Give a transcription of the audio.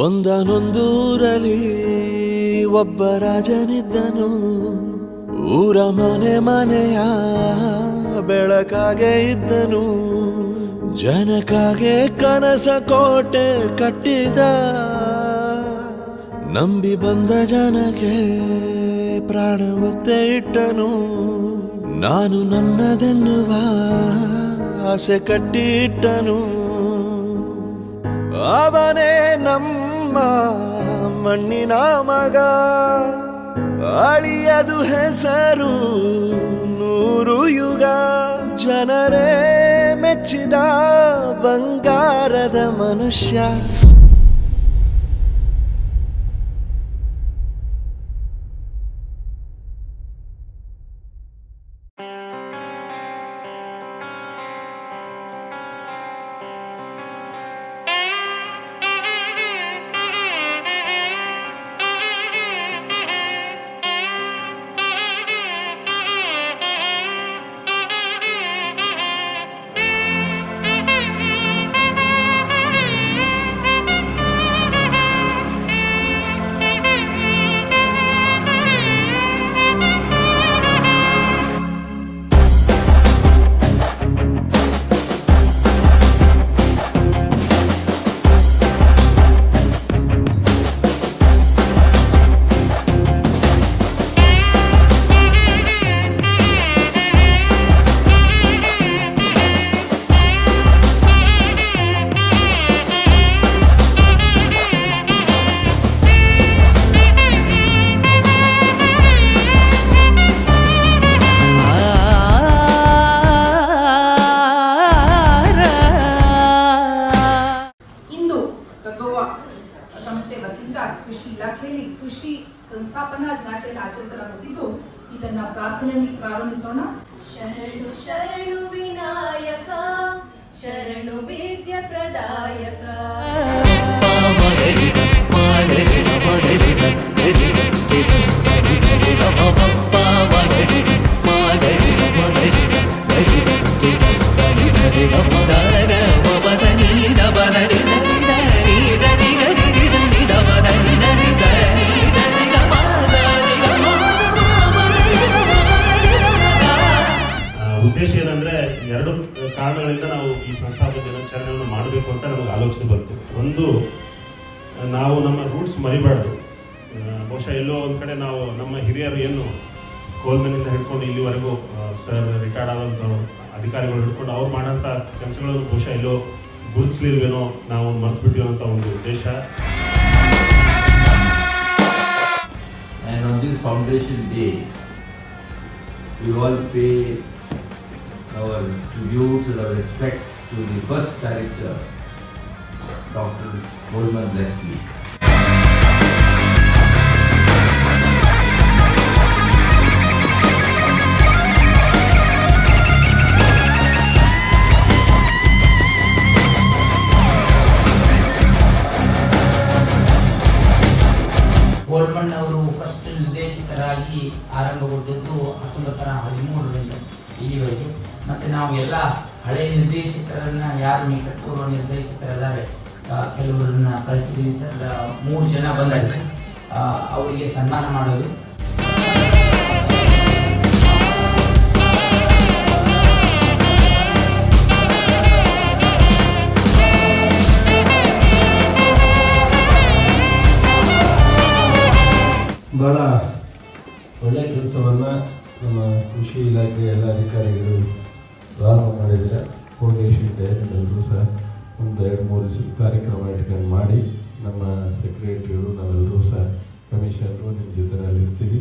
ಒಂದನೊಂದೂರಲ್ಲಿ ಒಬ್ಬ ರಾಜನಿದ್ದನು. ಊರ ಮನೆ ಮನೆಯ ಬೆಳಕಾಗೆ ಇದ್ದನು. ಜನಕ್ಕಾಗೆ ಕನಸ ಕೋಟೆ ಕಟ್ಟಿದ. ನಂಬಿ ಬಂದ ಜನಕ್ಕೆ ಪ್ರಾಣ ಒತ್ತೆ ಇಟ್ಟನು. ನಾನು ನನ್ನದೆನ್ನುವ ಆಸೆ ಕಟ್ಟಿಟ್ಟನು. ಅವನೇ ನಮ್ಮ ಮಣ್ಣಿನ ಮಗ. ಅಳಿಯದು ಹೆಸರು 100 ಯುಗ. ಜನರೇ ಮೆಚ್ಚಿದ ಬಂಗಾರದ ಮನುಷ್ಯ. ಸಂಸ್ಥೆ ವತಿಯಿಂದ ಕೃಷಿ ಇಲಾಖೆಯಲ್ಲಿ ಕೃಷಿ ಸಂಸ್ಥಾಪನಾ ದಿನಾಚರಣೆ ಆಚರಿಸಲಾಗುತ್ತಿದ್ದು ಇದನ್ನ ಪ್ರಾರ್ಥನೆಯಲ್ಲಿ ಪ್ರಾರಂಭಿಸೋಣ. ಶರಣು ಶರಣು ವಿನಾಯಕ ಶರಣು ವಿದ್ಯ ಪ್ರದಾಯಕ. ಉದ್ದೇಶ ಏನಂದ್ರೆ 2 ಕಾರಣಗಳಿಂದ ನಾವು ಈ ಸಂಸ್ಥಾಪನಾ ದಿನಾಚರಣೆಯನ್ನು ಮಾಡಬೇಕು ಅಂತ ನಮಗೆ ಆಲೋಚನೆ ಬಂತು. ಒಂದು, ನಾವು ನಮ್ಮ ರೂಟ್ಸ್ ಮರಿಬಾರ್ದು. ಬಹುಶಃ ಎಲ್ಲೋ ಒಂದ್ ಕಡೆ ನಾವು ನಮ್ಮ ಹಿರಿಯರು ಏನು ಕೋಲ್ಮನಿಂದ ಹಿಡ್ಕೊಂಡು ಇಲ್ಲಿವರೆಗೂ ಸರ್ ರಿಟೈರ್ಡ್ ಆದಂಥ ಅಧಿಕಾರಿಗಳು ಹಿಡ್ಕೊಂಡು ಅವ್ರು ಮಾಡೋಂಥ ಕೆಲಸಗಳನ್ನು ಬಹುಶಃ ಎಲ್ಲೋ ಗುರುತಿಸ್ಲಿಲ್ವೇನೋ, ನಾವು ಮರ್ತು ಬಿಟ್ಟಿರೋ ಅಂತ ಒಂದು ಉದ್ದೇಶ. And on this foundation day, we all pay our tributes and our respects to the first director, Dr. Coleman Leslie. ಕೋಲ್ಮನ್ ಅವರು ಫಸ್ಟ್ ನಿರ್ದೇಶಕರಾಗಿ ಆರಂಭಗೊಂಡಿದ್ದು 1913ರಿಂದ ಇಲ್ಲಿವರೆಗೆ. ಮತ್ತು ನಾವು ಎಲ್ಲ ಹಳೆಯ ನಿರ್ದೇಶಕರನ್ನ ಯಾರು ನಿಕಟಪೂರ್ವ ನಿರ್ದೇಶಕರಿದ್ದಾರೆ ಕೆಲವರನ್ನ ಕಳಿಸಿದ್ದೀವಿ ಸರ್. 3 ಜನ ಬಂದರೆ ಅವರಿಗೆ ಸನ್ಮಾನ ಮಾಡೋದು. ಭಾಳ ಒಳ್ಳೆಯ ಕೆಲಸವನ್ನು ನಮ್ಮ ಕೃಷಿ ಇಲಾಖೆಯ ಎಲ್ಲ ಅಧಿಕಾರಿಗಳು ಪ್ರಾರಂಭ ಮಾಡಿದ್ದಾರೆ. ಫೌಂಡೇಶನ್ ಡೈರೆಕ್ಟರ್ಗಳು ಸಹ ಒಂದು 2-3 ದಿವಸದ ಕಾರ್ಯಕ್ರಮ ಇಟ್ಕೊಂಡು ಮಾಡಿ ನಮ್ಮ ಸೆಕ್ರೆಟರಿಗಳು ನಾವೆಲ್ಲರೂ ಸಹ ಕಮಿಷನರು ನಿಮ್ಮ ಜೊತೆಯಲ್ಲಿ ಇರ್ತೀವಿ.